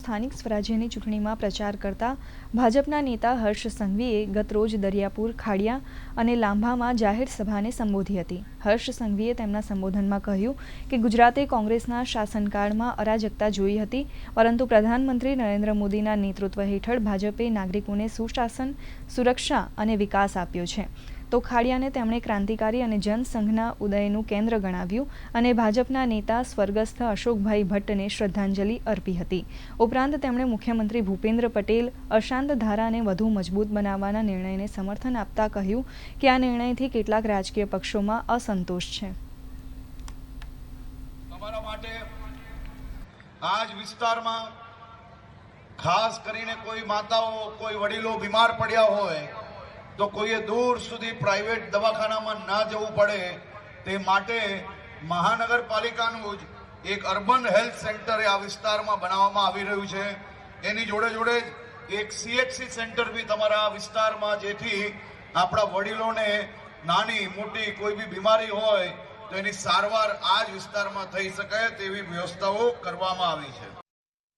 સ્થાનિક સ્વરાજ્યની ચૂંટણીમાં પ્રચાર કરતા ભાજપના નેતા હર્ષ સંઘવીએ ગતરોજ દરિયાપુર, ખાડિયા અને લાંભામાં જાહેર સભાને સંબોધી હતી. હર્ષ સંઘવીએ તેમના સંબોધનમાં કહ્યું કે ગુજરાતે કોંગ્રેસના શાસનકાળમાં અરાજકતા જોઈ હતી, પરંતુ પ્રધાનમંત્રી નરેન્દ્ર મોદીના નેતૃત્વ હેઠળ ભાજપે નાગરિકોને સુશાસન, સુરક્ષા અને વિકાસ આપ્યો છે. તો ખાડિયાને તેમણે ક્રાંતિકારી અને જનસંઘના ઉદયનું કેન્દ્ર ગણાવ્યું અને ભાજપના નેતા સ્વર્ગસ્થ અશોકભાઈ ભટ્ટને શ્રદ્ધાંજલિ અર્પી હતી. ઉપરાંત તેમણે મુખ્યમંત્રી ભૂપેન્દ્ર પટેલ અશાંત ધારાને વધુ મજબૂત બનાવવાના નિર્ણયને સમર્થન આપતા કહ્યું કે આ નિર્ણયથી કેટલાક રાજકીય પક્ષોમાં અસંતોષ છે. તમારા માટે આજ વિસ્તારમાં ખાસ કરીને કોઈ માતાઓ, કોઈ વડીલો બીમાર પડ્યા હોય તો કોઈએ દૂર સુધી પ્રાઇવેટ દવાખાનામાં ના જવું પડે તે માટે મહાનગરપાલિકાનું જ એક અર્બન હેલ્થ સેન્ટર આ વિસ્તારમાં બનાવવામાં આવી રહ્યું છે. એની જોડે જોડે જ એક CHC સેન્ટર બી તમારા વિસ્તારમાં, જેથી આપણા વડીલોને નાની મોટી કોઈ બી બીમારી હોય તો એની સારવાર આ જ વિસ્તારમાં થઈ શકે તેવી વ્યવસ્થાઓ કરવામાં આવી છે.